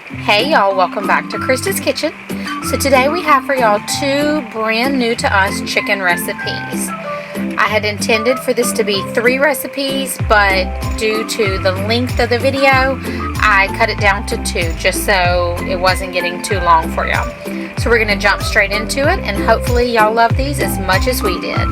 Hey y'all, welcome back to Krista's Kitchen. So today we have for y'all two brand new to us chicken recipes. I had intended for this to be 3 recipes, but due to the length of the video, I cut it down to 2 just so it wasn't getting too long for y'all. So we're going to jump straight into it, and hopefully y'all love these as much as we did.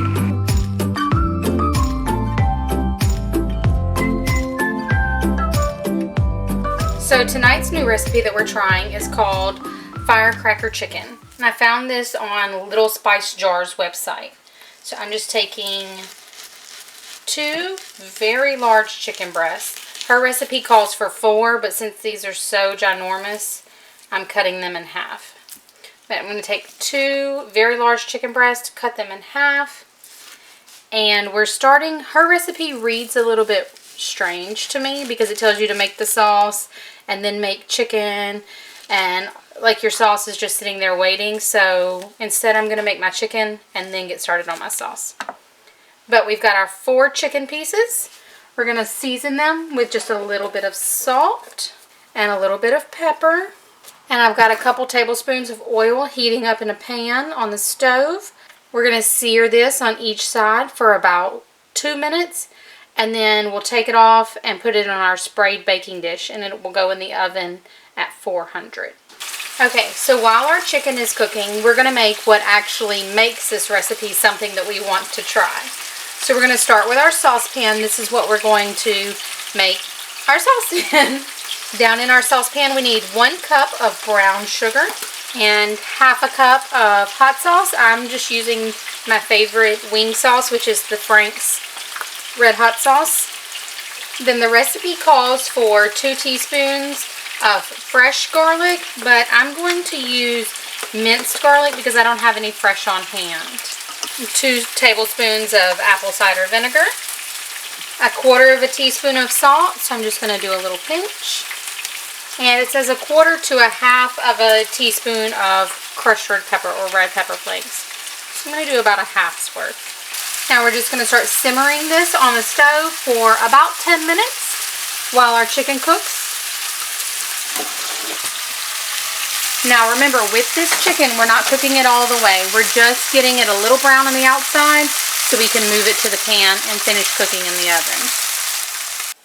So tonight's new recipe that we're trying is called Firecracker Chicken. And I found this on Little Spice Jar's website. So I'm just taking 2 very large chicken breasts. Her recipe calls for 4, but since these are so ginormous, I'm cutting them in half. But I'm going to take 2 very large chicken breasts, cut them in half. And we're starting, her recipe reads a little bit strange to me because it tells you to make the sauce and then make chicken, and like your sauce is just sitting there waiting. So instead I'm going to make my chicken and then get started on my sauce. But we've got our 4 chicken pieces. We're going to season them with just a little bit of salt and a little bit of pepper. And I've got a couple tablespoons of oil heating up in a pan on the stove. We're going to sear this on each side for about 2 minutes. And then we'll take it off and put it on our sprayed baking dish, and it will go in the oven at 400. Okay, so while our chicken is cooking, we're going to make what actually makes this recipe something that we want to try. So we're going to start with our saucepan. This is what we're going to make our sauce in. Down in our saucepan, we need 1 cup of brown sugar and ½ a cup of hot sauce. I'm just using my favorite wing sauce, which is the Frank's red hot sauce. Then the recipe calls for 2 teaspoons of fresh garlic, but I'm going to use minced garlic because I don't have any fresh on hand. 2 tablespoons of apple cider vinegar, 1/4 teaspoon of salt, so I'm just going to do a little pinch. And it says 1/4 to 1/2 teaspoon of crushed red pepper or red pepper flakes. So I'm going to do about a half's worth. Now we're just going to start simmering this on the stove for about 10 minutes while our chicken cooks. Now remember, with this chicken, we're not cooking it all the way. We're just getting it a little brown on the outside so we can move it to the pan and finish cooking in the oven.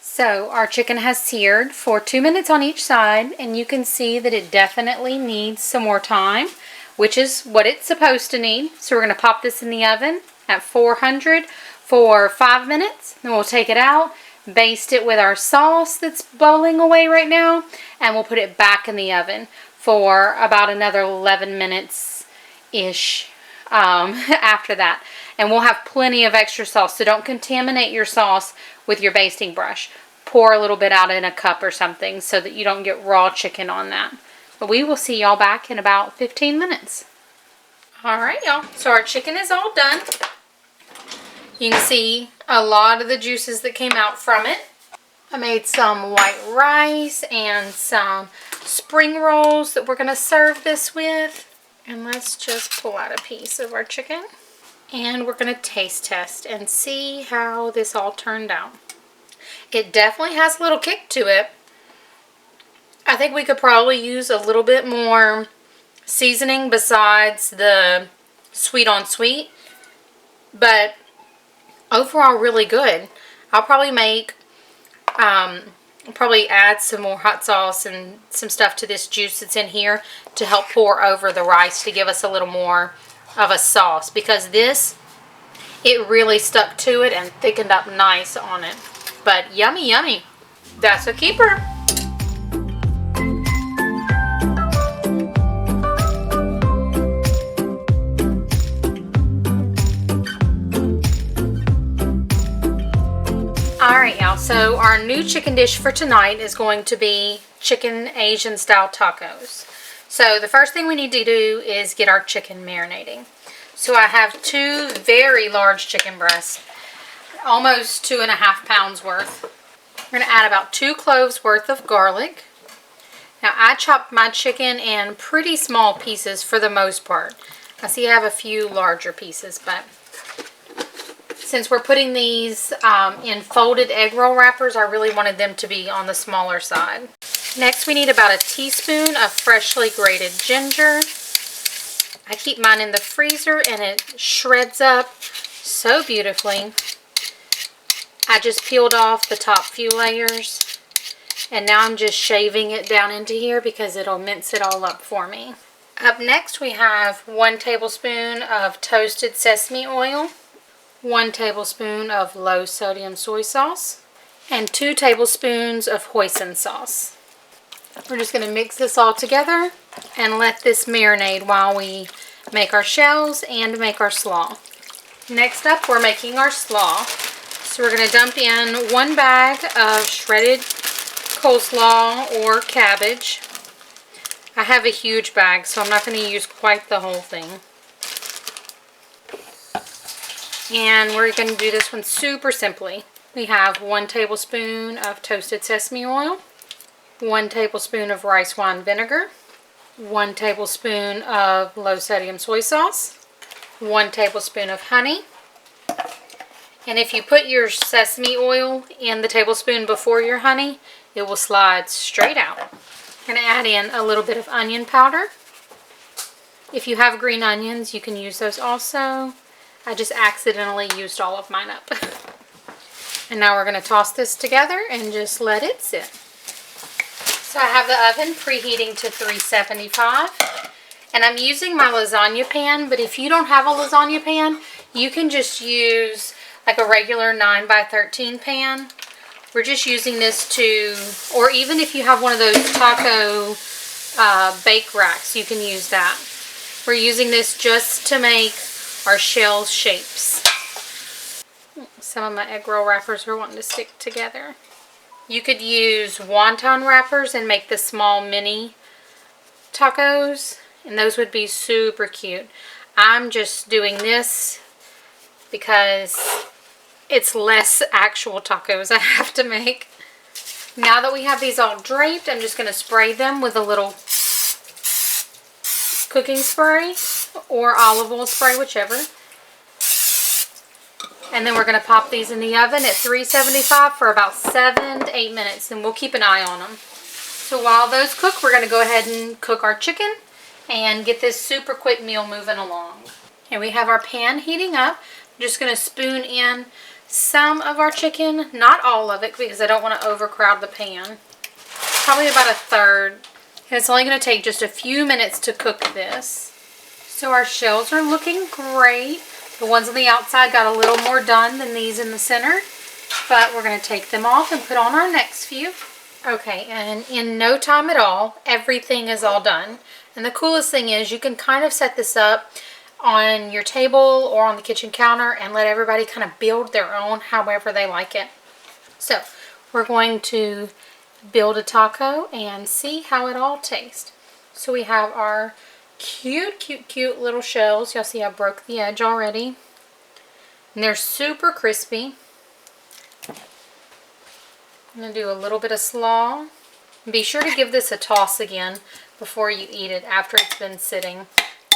So our chicken has seared for 2 minutes on each side, and you can see that it definitely needs some more time, which is what it's supposed to need. So we're going to pop this in the oven at 400 for 5 minutes. Then we'll take it out, baste it with our sauce that's bubbling away right now, and we'll put it back in the oven for about another 11 minutes-ish after that. And we'll have plenty of extra sauce, so don't contaminate your sauce with your basting brush. Pour a little bit out in a cup or something so that you don't get raw chicken on that. But we will see y'all back in about 15 minutes. Alright y'all, so our chicken is all done. You can see a lot of the juices that came out from it. I made some white rice and some spring rolls that we're going to serve this with. And let's just pull out a piece of our chicken. And we're going to taste test and see how this all turned out. It definitely has a little kick to it. I think we could probably use a little bit more seasoning besides the sweet on sweet, but overall really good. I'll probably make probably add some more hot sauce and some stuff to this juice that's in here to help pour over the rice to give us a little more of a sauce, because this, it really stuck to it and thickened up nice on it. But yummy, yummy. That's a keeper. Alright y'all, so our new chicken dish for tonight is going to be chicken Asian style tacos. So the first thing we need to do is get our chicken marinating. So I have 2 very large chicken breasts, almost 2.5 pounds worth. We're going to add about 2 cloves worth of garlic. Now I chopped my chicken in pretty small pieces for the most part. I see I have a few larger pieces, but since we're putting these in folded egg roll wrappers, I really wanted them to be on the smaller side. Next we need about a teaspoon of freshly grated ginger. I keep mine in the freezer and it shreds up so beautifully. I just peeled off the top few layers and now I'm just shaving it down into here because it'll mince it all up for me. Up next we have 1 tablespoon of toasted sesame oil, 1 tablespoon of low sodium soy sauce, and 2 tablespoons of hoisin sauce. We're just going to mix this all together and let this marinate while we make our shells and make our slaw. Next up, we're making our slaw. So we're going to dump in 1 bag of shredded coleslaw or cabbage. I have a huge bag, so I'm not going to use quite the whole thing. And we're going to do this one super simply. We have 1 tablespoon of toasted sesame oil, 1 tablespoon of rice wine vinegar, 1 tablespoon of low sodium soy sauce, 1 tablespoon of honey. And if you put your sesame oil in the tablespoon before your honey, it will slide straight out. I'm going to add in a little bit of onion powder. If you have green onions, you can use those also. I just accidentally used all of mine up. And now we're going to toss this together and just let it sit. So I have the oven preheating to 375. And I'm using my lasagna pan, but if you don't have a lasagna pan, you can just use like a regular 9 by 13 pan. We're just using this to, or even if you have one of those taco bake racks, you can use that. We're using this just to make our shell shapes. Some of my egg roll wrappers are wanting to stick together. You could use wonton wrappers and make the small mini tacos, and those would be super cute. I'm just doing this because it's less actual tacos I have to make. Now that we have these all draped, I'm just going to spray them with a little cooking spray or olive oil spray, whichever. And then we're going to pop these in the oven at 375 for about 7 to 8 minutes, and we'll keep an eye on them. So while those cook, we're going to go ahead and cook our chicken and get this super quick meal moving along. And we have our pan heating up. I'm just going to spoon in some of our chicken, not all of it because I don't want to overcrowd the pan. Probably about a third. And it's only going to take just a few minutes to cook this. So our shells are looking great. The ones on the outside got a little more done than these in the center. But we're going to take them off and put on our next few. Okay, and in no time at all, everything is all done. And the coolest thing is you can kind of set this up on your table or on the kitchen counter and let everybody kind of build their own however they like it. So we're going to build a taco and see how it all tastes. So we have our cute little shells. Y'all see I broke the edge already. And they're super crispy. I'm going to do a little bit of slaw. Be sure to give this a toss again before you eat it after it's been sitting.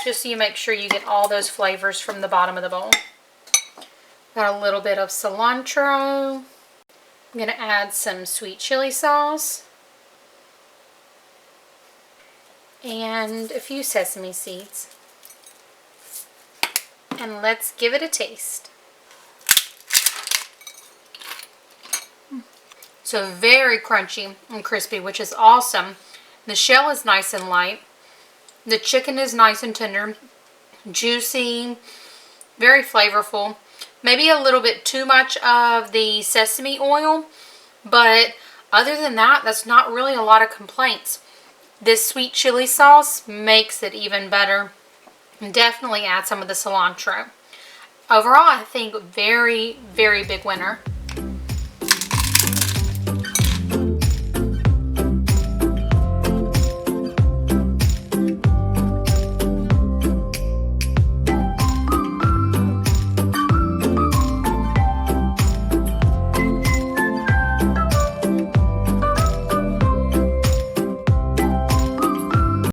Just so you make sure you get all those flavors from the bottom of the bowl. Got a little bit of cilantro. I'm going to add some sweet chili sauce. And a few sesame seeds. And let's give it a taste. So very crunchy and crispy, which is awesome. The shell is nice and light. The chicken is nice and tender, juicy, very flavorful. Maybe a little bit too much of the sesame oil, but other than that, that's not really a lot of complaints. This sweet chili sauce makes it even better. Definitely add some of the cilantro. Overall, I think very big winner.